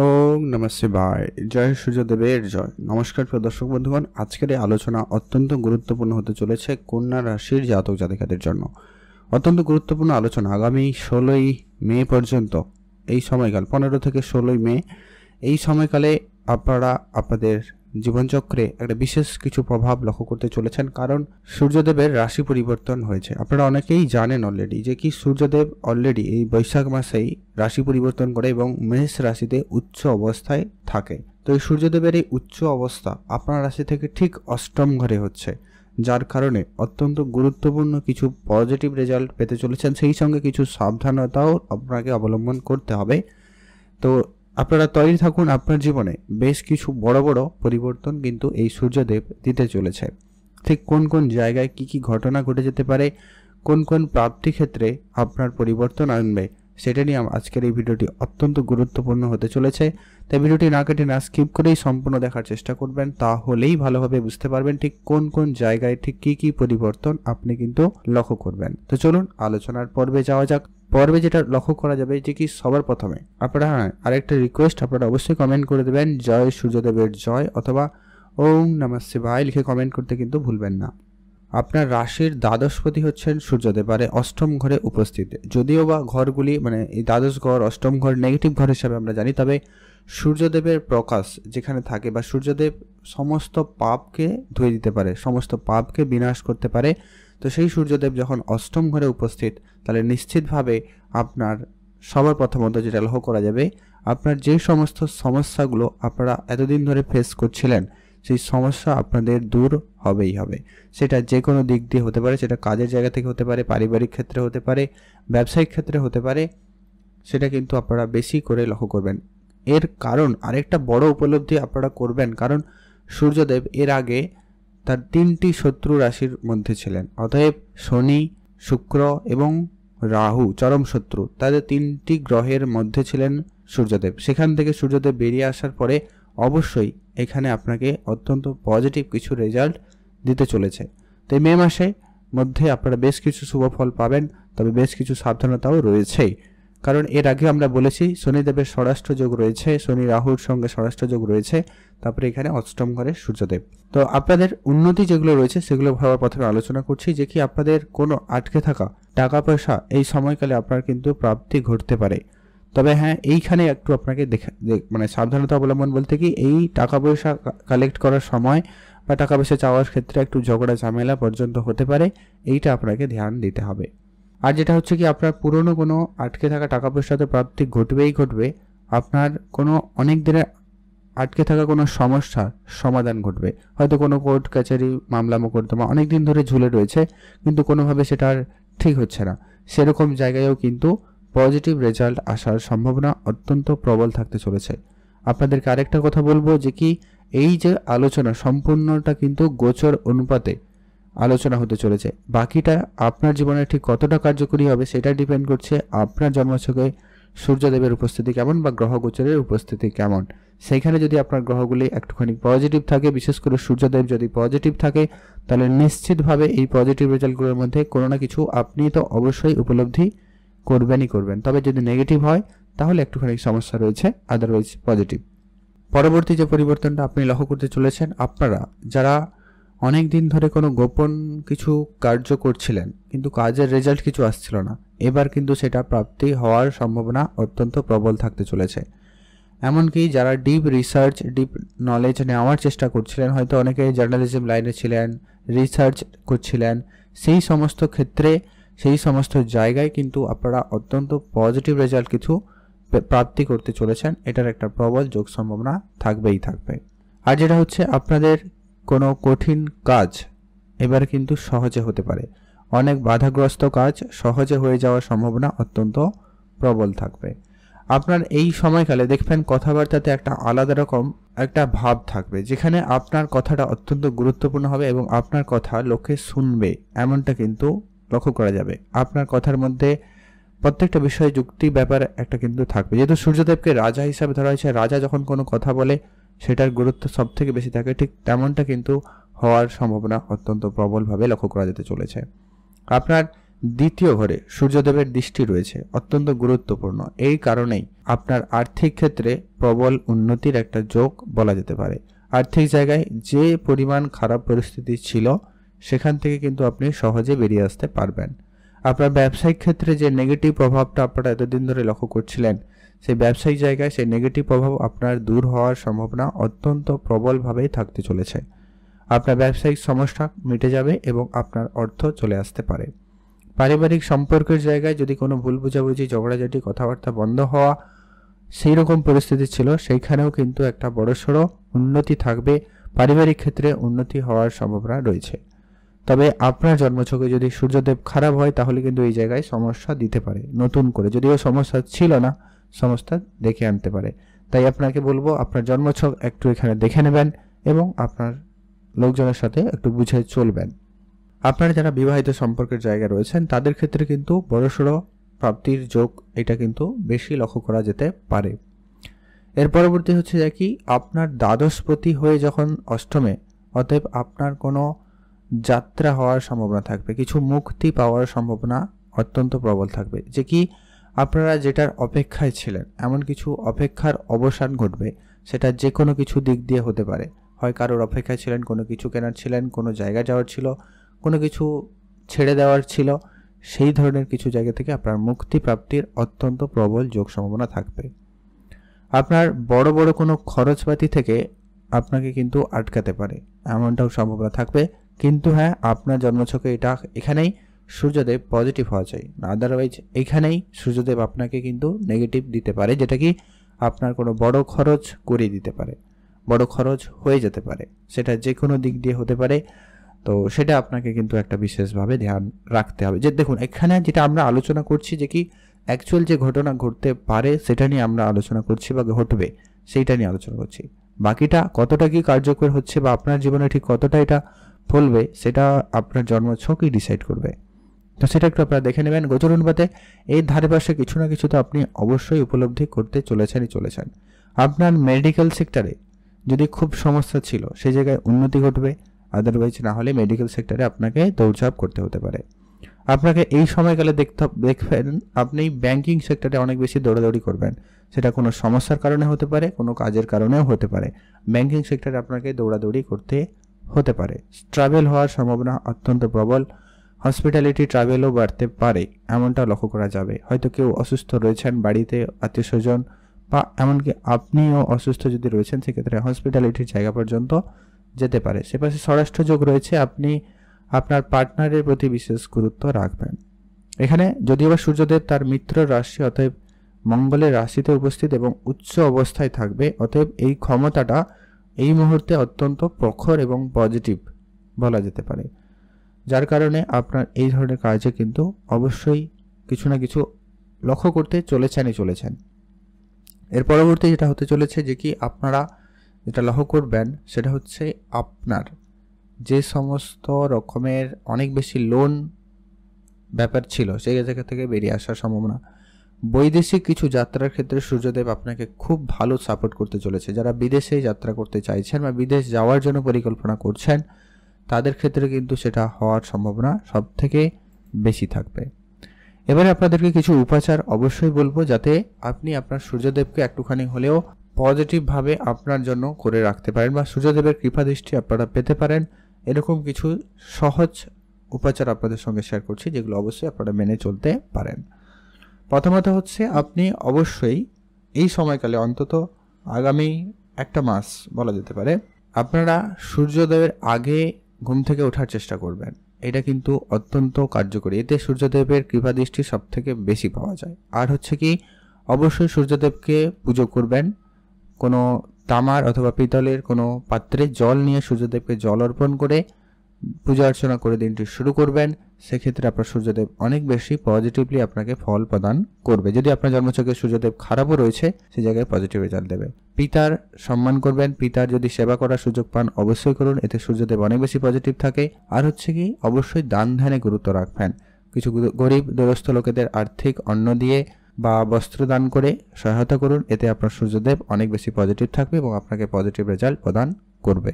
ওম নমঃ শিবায়। জয় সূর্যদেবের জয়। নমস্কার প্রিয় দর্শক বন্ধুগণ, আজকের এই আলোচনা অত্যন্ত গুরুত্বপূর্ণ হতে চলেছে কন্যা রাশির জাতক জাতিকাদের জন্য। অত্যন্ত গুরুত্বপূর্ণ আলোচনা। আগামী 16ই মে পর্যন্ত এই সময়কাল, 15 থেকে 16ই মে এই সময়কালে আপনারা আপনাদের জীবনচক্রে একটা বিশেষ কিছু প্রভাব লক্ষ্য করতে চলেছেন, কারণ সূর্যদেবের রাশি পরিবর্তন হয়েছে। আপনারা অনেকেই জানেন অলরেডি যে কি সূর্যদেব অলরেডি এই বৈশাখ মাসেই রাশি পরিবর্তন করে এবং মেষ রাশিতে উচ্চ অবস্থায় থাকে। তো এই সূর্যদেবের এই উচ্চ অবস্থা আপনার রাশি থেকে ঠিক অষ্টম ঘরে হচ্ছে, যার কারণে অত্যন্ত গুরুত্বপূর্ণ কিছু পজিটিভ রেজাল্ট পেতে চলেছেন। সেই সঙ্গে কিছু সাবধানতাও আপনাকে অবলম্বন করতে হবে। তো আপনারা তৈরি থাকুন, আপনার জীবনে বেশ কিছু বড় বড় পরিবর্তন কিন্তু এই সূর্যদেব দিতে চলেছে। ঠিক কোন কোন জায়গায় কি কি ঘটনা ঘটে যেতে পারে, কোন কোন প্রাপ্তি ক্ষেত্রে আপনার পরিবর্তন আনবে, সেটা নিয়ে আজকের এই ভিডিওটি অত্যন্ত গুরুত্বপূর্ণ হতে চলেছে। তাই ভিডিওটি না কেটে না স্কিপ করেই সম্পূর্ণ দেখার চেষ্টা করবেন, তাহলেই ভালোভাবে বুঝতে পারবেন ঠিক কোন কোন জায়গায় ঠিক কি কি পরিবর্তন আপনি কিন্তু লক্ষ্য করবেন। তো চলুন আলোচনার পর্বে যাওয়া যাক। পর্বে যেটা লক্ষ্য করা যাবে যে কি সবার প্রথমে আপনারা আরেকটা রিকোয়েস্ট, আপনারা অবশ্যই কমেন্ট করে দেবেন জয় সূর্যদেবের জয় অথবা ওম নমঃ শিবায় লিখে কমেন্ট করতে কিন্তু ভুলবেন না। আপনার রাশির দ্বাদশপতি হচ্ছেন সূর্যদেব, আর অষ্টম ঘরে উপস্থিত। যদিও বা ঘরগুলি এই দ্বাদশ ঘর, অষ্টম ঘর নেগেটিভ ঘর হিসাবে আমরা জানি, তবে সূর্যদেবের প্রকাশ যেখানে থাকে বা সূর্যদেব সমস্ত পাপকে ধুয়ে দিতে পারে, সমস্ত পাপকে বিনাশ করতে পারে। তো সেই সূর্যদেব যখন অষ্টম ঘরে উপস্থিত, তাহলে নিশ্চিতভাবে আপনার সবার প্রথমত যেটা লক্ষ্য করা যাবে, আপনার যে সমস্ত সমস্যাগুলো আপনারা এতদিন ধরে ফেস করছিলেন, সেই সমস্যা আপনাদের দূর হবেই হবে। সেটা যে কোনো দিক দিয়ে হতে পারে, সেটা কাজের জায়গা থেকে হতে পারে, পারিবারিক ক্ষেত্রে হতে পারে, ব্যবসায়িক ক্ষেত্রে হতে পারে। সেটা কিন্তু আপনারা বেশি করে লক্ষ্য করবেন। এর কারণ আরেকটা বড় উপলব্ধি আপনারা করবেন, কারণ সূর্যদেব এর আগে তার 3টি শত্রু রাশির মধ্যে ছিলেন। অতএব শনি, শুক্র এবং রাহু চরম শত্রু, তাদের 3টি গ্রহের মধ্যে ছিলেন সূর্যদেব। সেখান থেকে সূর্যদেব বেরিয়ে আসার পরে অবশ্যই এখানে আপনাকে অত্যন্ত পজিটিভ কিছু রেজাল্ট দিতে চলেছে। তো এই মে মাসে মধ্যে আপনারা বেশ কিছু শুভ ফল পাবেন, তবে বেশ কিছু সাবধানতাও রয়েছেই। কারণ এর আগে আমরা বলেছি শনিদেবের স্বরাষ্ট্র যোগ রয়েছে, শনি রাহুর সঙ্গে স্বরাষ্ট্র যোগ রয়েছে, তারপরে এখানে অষ্টম ঘরে সূর্যদেব। তো আপনাদের উন্নতি যেগুলো রয়েছে সেগুলো ভাবার প্রথমে আলোচনা করছি, যে কি আপনাদের কোনো আটকে থাকা টাকা পয়সা এই সময়কালে আপনার কিন্তু প্রাপ্তি ঘটতে পারে। তবে হ্যাঁ, এইখানে একটু আপনাকে সাবধানতা অবলম্বন বলতে কি, এই টাকা পয়সা কালেক্ট করার সময় বা টাকা পয়সা চাওয়ার ক্ষেত্রে একটু ঝগড়া ঝামেলা পর্যন্ত হতে পারে, এইটা আপনাকে ধ্যান দিতে হবে। আর যেটা হচ্ছে কি, আপনার পুরনো কোনো আটকে থাকা টাকা পয়সা তো প্রাপ্তি ঘটবেই ঘটবে, আপনার কোনো অনেক দিনের আটকে থাকা কোনো সমস্যার সমাধান ঘটবে। হয়তো কোনো কোর্ট কাছারি মামলা মোকদ্দমা অনেক দিন ধরে ঝুলে রয়েছে, কিন্তু কোনোভাবে সেটা আর ঠিক হচ্ছে না, সেরকম জায়গায়ও কিন্তু পজিটিভ রেজাল্ট আসার সম্ভাবনা অত্যন্ত প্রবল থাকতে চলেছে। আপনাদেরকে আরেকটা কথা বলবো, যে কি এই যে আলোচনা সম্পূর্ণটা কিন্তু গোচর অনুপাতে আলোচনা হতে চলেছে। বাকিটা আপনার জীবনে ঠিক কতটা কার্যকরী হবে সেটা ডিপেন্ড করছে আপনার জন্মছকে সূর্যদেবের উপস্থিতি কেমন বা গ্রহ গোচরের উপস্থিতি কেমন। সেইখানে যদি আপনার গ্রহগুলি একটুখানি পজিটিভ থাকে, বিশেষ করে সূর্যদেব যদি পজিটিভ থাকে, তাহলে নিশ্চিতভাবে এই পজিটিভ রেজাল্টগুলোর মধ্যে কোনো না কিছু আপনি তো অবশ্যই উপলব্ধি করবেন। তবে যদি নেগেটিভ হয় তাহলে একটুখানি সমস্যা রয়েছে, আদারওয়াইজ পজিটিভ। পরবর্তী যে পরিবর্তনটা আপনি লক্ষ্য করতে চলেছেন, আপনারা যারা অনেক দিন ধরে কোনো গোপন কিছু কার্য করছিলেন কিন্তু কাজের রেজাল্ট কিছু আসছিল না, এবার কিন্তু সেটা প্রাপ্তি হওয়ার সম্ভাবনা অত্যন্ত প্রবল থাকতে চলেছে। এমনকি যারা ডিপ রিসার্চ, ডিপ নলেজ নেওয়ার চেষ্টা করছিলেন, হয়তো অনেকে জার্নালিজম লাইনে ছিলেন, রিসার্চ করছিলেন, সেই সমস্ত ক্ষেত্রে সেই সমস্ত জায়গায় কিন্তু আপনারা অত্যন্ত পজিটিভ রেজাল্ট কিছু প্রাপ্তি করতে চলেছেন। এটার একটা প্রবল যোগ সম্ভাবনা থাকবেই থাকবে। আর যেটা হচ্ছে, আপনাদের কোনো কঠিন কাজ এবার কিন্তু সহজে হতে পারে। অনেক বাধাগ্রস্ত কাজ সহজে হয়ে যাওয়ার সম্ভাবনা অত্যন্ত প্রবল থাকবে। আপনার এই সময়কালে দেখবেন কথাবার্তাতে একটা আলাদা রকম একটা ভাব থাকবে, যেখানে আপনার কথাটা অত্যন্ত গুরুত্বপূর্ণ হবে এবং আপনার কথা লোকে শুনবে, এমনটা কিন্তু লক্ষ্য করা যাবে। আপনার কথার মধ্যে প্রত্যেকটা বিষয়ে যুক্তি ব্যাপার একটা কিন্তু থাকবে। যেহেতু সূর্যদেবকে রাজা হিসাবে ধরা হয়েছে, রাজা যখন কোনো কথা বলে সেটার গুরুত্ব সব থেকে বেশি থাকে, ঠিক তেমনটা কিন্তু হওয়ার সম্ভাবনা অত্যন্ত প্রবলভাবে লক্ষ্য করা যেতে চলেছে। আপনার দ্বিতীয় ঘরে সূর্যদেবের দৃষ্টি রয়েছে, অত্যন্ত গুরুত্বপূর্ণ। এই কারণেই আপনার আর্থিক ক্ষেত্রে প্রবল উন্নতির একটা যোগ বলা যেতে পারে। আর্থিক জায়গায় যে পরিমাণ খারাপ পরিস্থিতি ছিল সেখান থেকে কিন্তু আপনি সহজে বেরিয়ে আসতে পারবেন। আপনার ব্যবসায়িক ক্ষেত্রে যে নেগেটিভ প্রভাবটা আপনারা এতদিন ধরে লক্ষ্য করছিলেন, সেই ব্যবসায়িক জায়গায় সেই নেগেটিভ প্রভাব আপনার দূর হওয়ার সম্ভাবনা অত্যন্ত প্রবলভাবেই থাকতে চলেছে। আপনার ব্যবসায়িক সমস্যা মিটে যাবে এবং আপনার অর্থ চলে আসতে পারে। পারিবারিক সম্পর্কের জায়গায় যদি কোনো ভুল বোঝাবুঝি, ঝগড়াঝাটি, কথাবার্তা বন্ধ হওয়া সেই রকম পরিস্থিতি ছিল, সেইখানেও কিন্তু একটা বড়সড় উন্নতি থাকবে। পারিবারিক ক্ষেত্রে উন্নতি হওয়ার সম্ভাবনা রয়েছে। তবে আপনার জন্মছকে যদি সূর্যদেব খারাপ হয় তাহলে কিন্তু এই জায়গায় সমস্যা দিতে পারে নতুন করে, যদিও সমস্যা ছিল না, সমস্যা দেখে আনতে পারে। তাই আপনাকে বলবো আপনার জন্মছক একটু এখানে দেখে নেবেন এবং আপনার লোকজনের সাথে একটু বুঝে চলবেন। আপনারা যারা বিবাহিত সম্পর্কের জায়গায় রয়েছেন তাদের ক্ষেত্রে কিন্তু বড়সড় প্রাপ্তির যোগ এটা কিন্তু বেশি লক্ষ্য করা যেতে পারে। এর পরবর্তী হচ্ছে যে কি আপনার দ্বাদশপতি হয়ে যখন অষ্টমে, অতএব আপনার কোনো যাত্রা হওয়ার সম্ভাবনা থাকবে, কিছু মুক্তি পাওয়ার সম্ভাবনা অত্যন্ত প্রবল থাকবে। যে কি আপনারা যেটার অপেক্ষায় ছিলেন এমন কিছু অপেক্ষার অবসান ঘটবে। সেটা যে কোনো কিছু দিক দিয়ে হতে পারে। হয় কারোর অপেক্ষায় ছিলেন, কোনো কিছু কেনার ছিলেন, কোনো জায়গা যাওয়ার ছিল, কোনো কিছু ছেড়ে দেওয়ার ছিল, সেই ধরনের কিছু জায়গা থেকে আপনার মুক্তি প্রাপ্তির অত্যন্ত প্রবল যোগ সম্ভাবনা থাকবে। আপনার বড় বড় কোনো খরচপাতি থেকে আপনাকে কিন্তু আটকাতে পারে, এমনটাও সম্ভাবনা থাকবে। কিন্তু হ্যাঁ, আপনার জন্মছকে এটা এখানেই সূর্যদেব পজিটিভ হওয়া চাই, আদারওয়াইজ এখানেই সূর্যদেব আপনাকে কিন্তু নেগেটিভ দিতে পারে, যেটা কি আপনার কোনো বড় খরচ করিয়ে দিতে পারে, বড় খরচ হয়ে যেতে পারে। সেটা যে কোনো দিক দিয়ে হতে পারে। তো সেটা আপনাকে কিন্তু একটা বিশেষভাবে ধ্যান রাখতে হবে। যে দেখুন, এখানে যেটা আমরা আলোচনা করছি যে কি অ্যাকচুয়াল যে ঘটনা ঘটতে পারে সেটা নিয়ে আমরা আলোচনা করছি বা ঘটবে সেইটা নিয়ে আলোচনা করছি। বাকিটা কতটা কি কার্যকর হচ্ছে বা আপনার জীবনে ঠিক কতটা এটা ফলবে সেটা আপনার জন্মছকই ডিসাইড করবে। তো সেটা একটু আপনারা দেখে নেবেন। গোচর অনুপাতে এই ধারে পাশে কিছু না কিছু তো আপনি অবশ্যই উপলব্ধি করতে চলেছেন। আপনার মেডিকেল সেক্টরে যদি খুব সমস্যা ছিল সেই জায়গায় উন্নতি ঘটবে, আদারওয়াইজ না হলে মেডিকেল সেক্টরে আপনাকে দৌড়ঝাঁপ করতে হতে পারে। আপনাকে এই সময়কালে দেখবেন আপনি ব্যাংকিং সেক্টরে অনেক বেশি দৌড়াদৌড়ি করবেন। সেটা কোনো সমস্যার কারণে হতে পারে, কোনো কাজের কারণেও হতে পারে। ব্যাংকিং সেক্টরে আপনাকে দৌড়াদৌড়ি করতে হতে পারে। ট্রাভেল হওয়ার সম্ভাবনা অত্যন্ত প্রবল। হসপিটালিটি ট্রাভেলও বাড়তে পারে, এমনটা লক্ষ্য করা যাবে। হয়তো কেউ অসুস্থ রয়েছেন বাড়িতে, আত্মীয় স্বজন বা এমনকি আপনিও অসুস্থ যদি রয়েছেন, সেক্ষেত্রে হসপিটালিটির জায়গা পর্যন্ত যেতে পারে। সে পাশে স্বরাষ্ট্রযোগ রয়েছে, আপনি আপনার পার্টনারের প্রতি বিশেষ গুরুত্ব রাখবেন। এখানে যদিও বা সূর্যদেব তার মিত্র রাশি অতএব মঙ্গলের রাশিতে উপস্থিত এবং উচ্চ অবস্থায় থাকবে, অতএব এই ক্ষমতাটা এই মুহূর্তে অত্যন্ত প্রখর এবং পজিটিভ বলা যেতে পারে। যার কারণে আপনার এই ধরনের কাজে কিন্তু অবশ্যই কিছু না কিছু লক্ষ্য করতে চলেছেন। এর পরবর্তী যেটা হতে চলেছে যে কি আপনারা যেটা লক্ষ্য করবেন সেটা হচ্ছে আপনার যে সমস্ত রকমের অনেক বেশি লোন ব্যাপার ছিল সেই জায়গা থেকে বেরিয়ে আসার সম্ভাবনা। বৈদেশিক কিছু যাত্রার ক্ষেত্রে সূর্যদেব আপনাকে খুব ভালো সাপোর্ট করতে চলেছে। যারা বিদেশে যাত্রা করতে চাইছেন বা বিদেশ যাওয়ার জন্য পরিকল্পনা করছেন তাদের ক্ষেত্রে কিন্তু সেটা হওয়ার সম্ভাবনা সব থেকে বেশি থাকবে। এবারে আপনাদেরকে কিছু উপাচার অবশ্যই বলবো যাতে আপনি আপনার সূর্যদেবকে একটুখানি হলেও পজিটিভভাবে আপনার জন্য করে রাখতে পারেন বা সূর্যদেবের কৃপা দৃষ্টি আপনারা পেতে পারেন। এরকম কিছু সহজ উপাচার আপনাদের সঙ্গে শেয়ার করছি যেগুলো অবশ্যই আপনারা মেনে চলতে পারেন। প্রথমত হচ্ছে আপনি অবশ্যই এই সময়কালে অন্তত আগামী একটা মাস বলা যেতে পারে আপনারা সূর্যোদয়ের আগে ঘুম থেকে ওঠার চেষ্টা করবেন। এটা কিন্তু অত্যন্ত কার্যকরী, এতে সূর্যদেবের কৃপা দৃষ্টি সব থেকে বেশি পাওয়া যায়। আর হচ্ছে কি অবশ্যই সূর্যদেবকে পুজো করবেন, কোনো তামার অথবা পিতলের কোনো পাত্রে জল নিয়ে সূর্যদেবকে জল অর্পণ করে পূজা অর্চনা করে দিনটি শুরু করবেন। সেক্ষেত্রে আপনার সূর্যদেব অনেক বেশি পজিটিভলি আপনাকে ফল প্রদান করবে। যদি আপনার জন্মছকে সূর্যদেব খারাপও রয়েছে সেই জায়গায় পজিটিভ রেজাল্ট দেবে। পিতার সম্মান করবেন, পিতার যদি সেবা করার সুযোগ পান অবশ্যই করুন, এতে সূর্যদেব অনেক বেশি পজিটিভ থাকে। আর হচ্ছে কি অবশ্যই দান ধ্যানে গুরুত্ব রাখবেন। কিছু গরিব দুরস্থ লোকেদের আর্থিক অন্ন দিয়ে বা বস্ত্র দান করে সহায়তা করুন, এতে আপনার সূর্যদেব অনেক বেশি পজিটিভ থাকবে এবং আপনাকে পজিটিভ রেজাল্ট প্রদান করবে।